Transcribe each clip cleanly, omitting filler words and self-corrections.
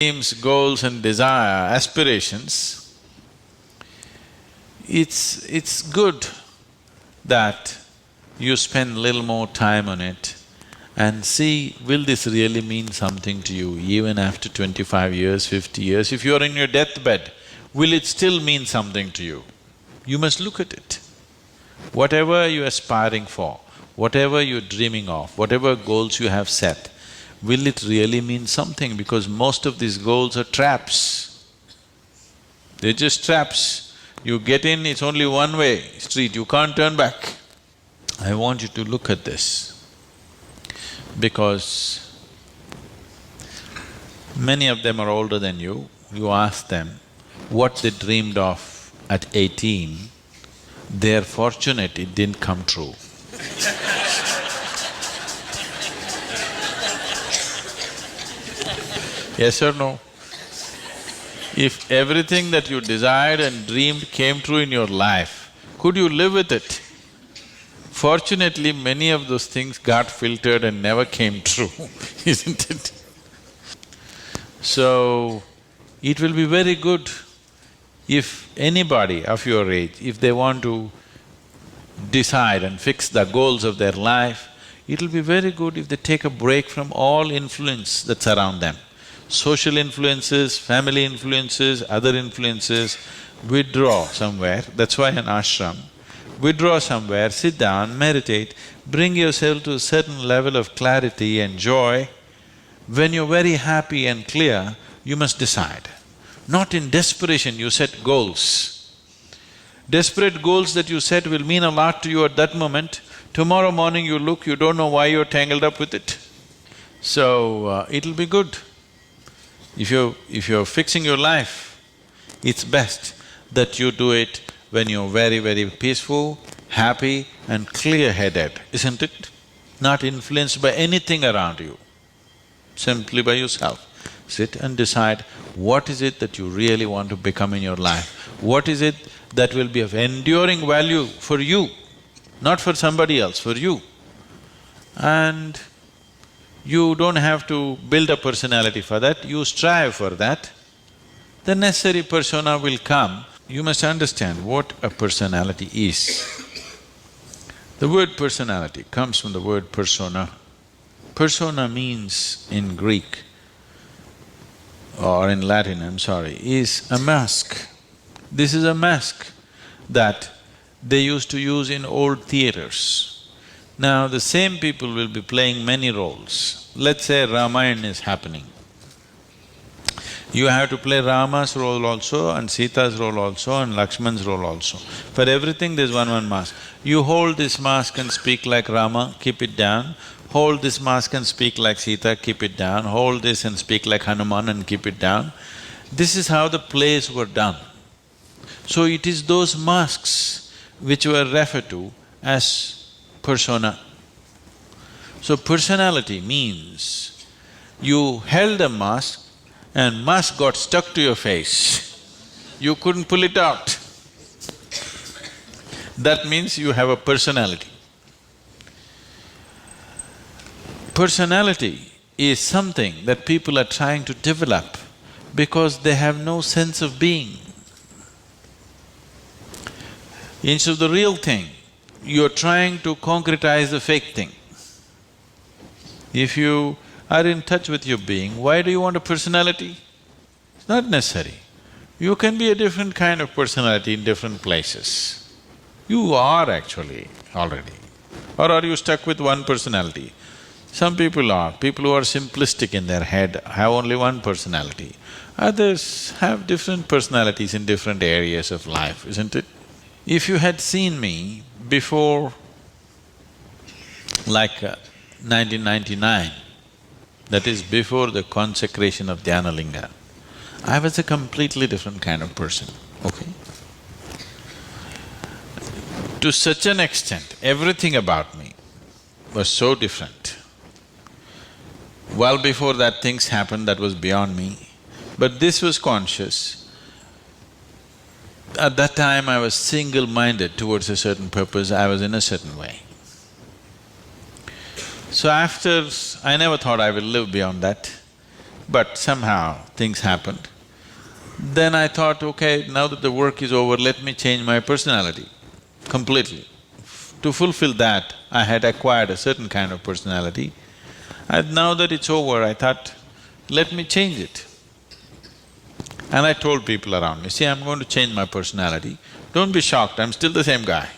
dreams, goals and desire, aspirations, it's good that you spend little more time on it and see, will this really mean something to you even after 25 years, 50 years? If you're in your deathbed, will it still mean something to you? You must look at it. Whatever you're aspiring for, whatever you're dreaming of, whatever goals you have set, will it really mean something? Because most of these goals are traps. They're just traps. You get in, it's only one-way street, you can't turn back. I want you to look at this, because many of them are older than you. You ask them what they dreamed of at 18, they're fortunate it didn't come true. Yes or no? If everything that you desired and dreamed came true in your life, could you live with it? Fortunately, many of those things got filtered and never came true, isn't it? So, it will be very good if anybody of your age, if they want to decide and fix the goals of their life, it'll be very good if they take a break from all influence that's around them. Social influences, family influences, other influences, withdraw somewhere, that's why an ashram. Withdraw somewhere, sit down, meditate, bring yourself to a certain level of clarity and joy. When you're very happy and clear, you must decide. Not in desperation you set goals. Desperate goals that you set will mean a lot to you at that moment. Tomorrow morning you look, you don't know why you're tangled up with it. So, it'll be good. If you're fixing your life, it's best that you do it when you're very, very peaceful, happy and clear-headed, isn't it? Not influenced by anything around you, simply by yourself. Sit and decide what is it that you really want to become in your life. What is it that will be of enduring value for you, not for somebody else, for you. And you don't have to build a personality for that, you strive for that. The necessary persona will come. You must understand what a personality is. The word personality comes from the word persona. Persona means in Greek or in Latin, I'm sorry, is a mask. This is a mask that they used to use in old theaters. Now, the same people will be playing many roles. Let's say Ramayana is happening. You have to play Rama's role also and Sita's role also and Lakshman's role also. For everything there's one mask. You hold this mask and speak like Rama, keep it down. Hold this mask and speak like Sita, keep it down. Hold this and speak like Hanuman and keep it down. This is how the plays were done. So it is those masks which were referred to as persona. So personality means you held a mask and mask got stuck to your face, you couldn't pull it out. That means you have a personality. Personality is something that people are trying to develop because they have no sense of being. Instead of the real thing, you're trying to concretize the fake thing. If you are in touch with your being, why do you want a personality? It's not necessary. You can be a different kind of personality in different places. You are actually already. Or are you stuck with one personality? Some people are. People who are simplistic in their head have only one personality. Others have different personalities in different areas of life, isn't it? If you had seen me before like 1999, that is before the consecration of Dhyanalinga, I was a completely different kind of person, okay? To such an extent, everything about me was so different. Well before that things happened that was beyond me, but this was conscious. At that time I was single-minded towards a certain purpose, I was in a certain way. So after… I never thought I will live beyond that. but somehow things happened. Then I thought, okay, now that the work is over, let me change my personality completely. To fulfill that, I had acquired a certain kind of personality, and now that it's over, I thought, let me change it. And I told people around me, see, I'm going to change my personality, don't be shocked, I'm still the same guy.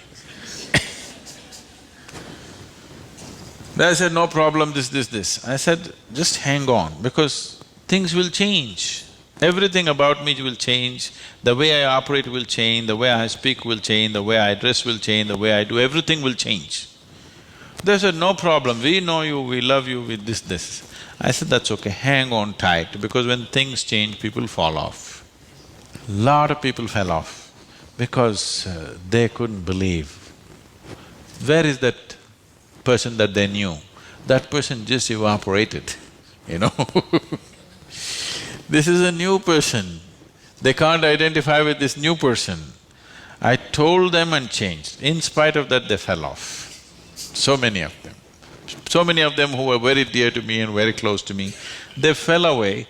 They said, no problem, this. I said, just hang on, because things will change. Everything about me will change, the way I operate will change, the way I speak will change, the way I dress will change, the way I do, everything will change. They said, no problem, we know you, we love you with this. I said, that's okay, hang on tight, because when things change, people fall off. Lot of people fell off because they couldn't believe. Where is that person that they knew? That person just evaporated, you know This is a new person, they can't identify with this new person. I told them and changed. In spite of that, they fell off, so many of them. So many of them who were very dear to me and very close to me, they fell away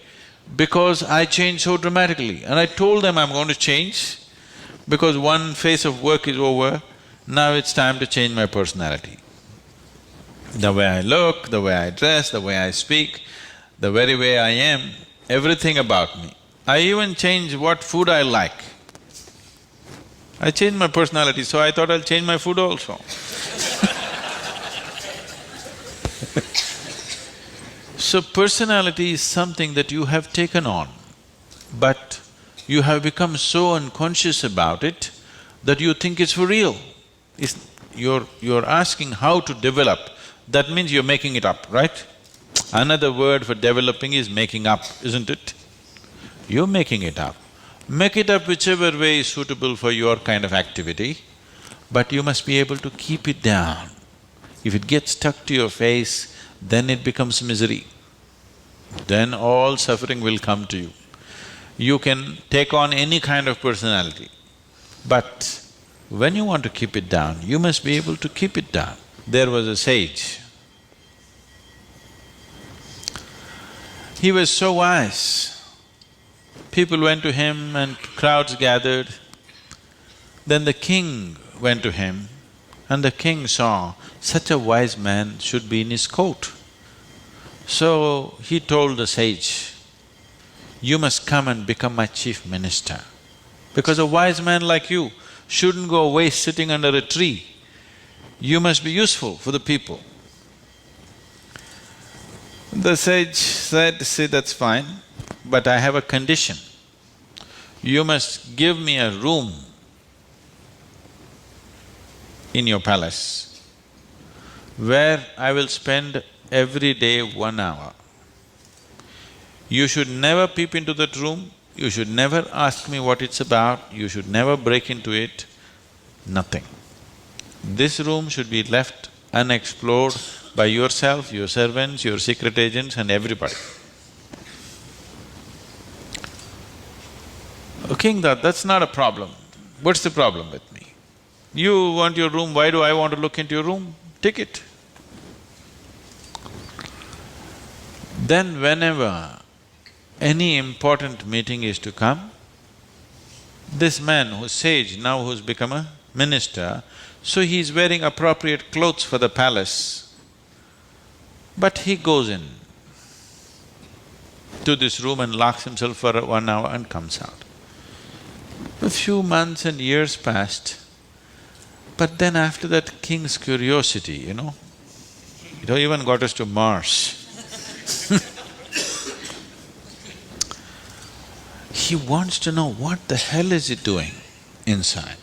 because I changed so dramatically. And I told them I'm going to change because one phase of work is over, now it's time to change my personality. The way I look, the way I dress, the way I speak, the very way I am, everything about me. I even changed what food I like. I changed my personality, so I thought I'll change my food also. So personality is something that you have taken on, but you have become so unconscious about it that you think it's for real. You're asking how to develop, that means you're making it up, right? Another word for developing is making up, isn't it? You're making it up. Make it up whichever way is suitable for your kind of activity, but you must be able to keep it down. If it gets stuck to your face, then it becomes misery. Then all suffering will come to you. You can take on any kind of personality, but when you want to keep it down, you must be able to keep it down. There was a sage. He was so wise. People went to him and crowds gathered. Then the king went to him, and the king saw such a wise man should be in his court. So he told the sage, you must come and become my chief minister, because a wise man like you shouldn't go away sitting under a tree. You must be useful for the people. The sage said, see, that's fine, but I have a condition. You must give me a room in your palace where I will spend every day 1 hour. You should never peep into that room, you should never ask me what it's about, you should never break into it, nothing. This room should be left unexplored by yourself, your servants, your secret agents and everybody. King thought, that's not a problem. What's the problem with me? You want your room, why do I want to look into your room? Take it. Then whenever any important meeting is to come, this man who's sage, now who's become a minister, so he's wearing appropriate clothes for the palace, but he goes in to this room and locks himself for 1 hour and comes out. A few months and years passed, but then after that, king's curiosity, it even got us to Mars. He wants to know what the hell is he doing inside.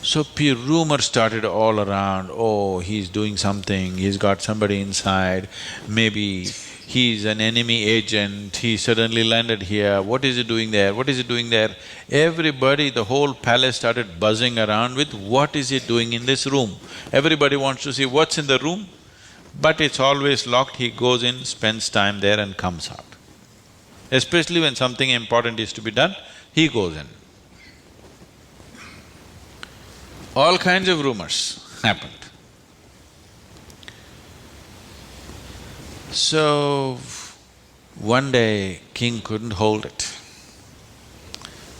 So rumor started all around, oh, he's doing something, he's got somebody inside, maybe he's an enemy agent, he suddenly landed here, what is he doing there, what is he doing there? Everybody, the whole palace started buzzing around with what is he doing in this room. Everybody wants to see what's in the room, but it's always locked, he goes in, spends time there and comes out. Especially when something important is to be done, he goes in. All kinds of rumors happened. So, One day, king couldn't hold it.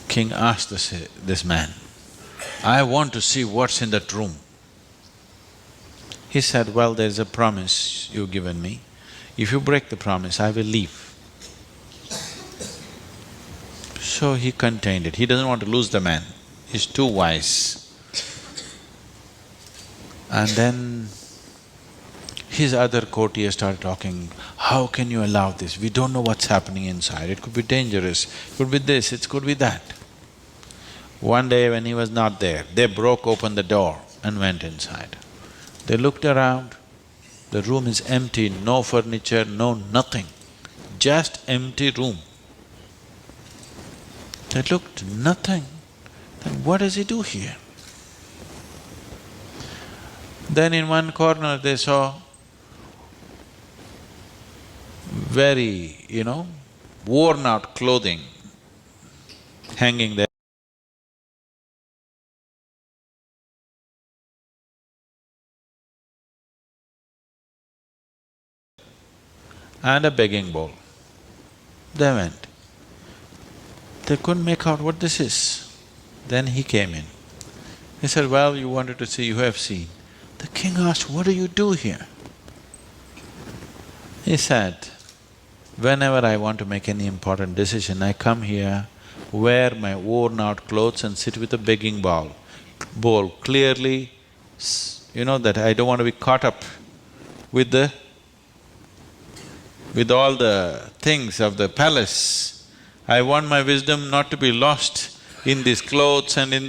King asked this man, "I want to see what's in that room." He said, "Well, there's a promise you've given me. If you break the promise, I will leave." So he contained it. He doesn't want to lose the man. He's too wise. And then his other courtiers started talking, "How can you allow this? We don't know what's happening inside. It could be dangerous, it could be this, it could be that." One day when he was not there, they broke open the door and went inside. They looked around, the room is empty, no furniture, no nothing, just empty room. They looked, nothing. Then what does he do here? Then in one corner they saw very, worn out clothing hanging there. And a begging bowl. They went. They couldn't make out what this is. Then he came in. He said, "Well, you wanted to see, you have seen." The king asked, "What do you do here?" He said, "Whenever I want to make any important decision, I come here, wear my worn-out clothes and sit with a begging bowl clearly, that I don't want to be caught up with all the things of the palace. I want my wisdom not to be lost in these clothes and in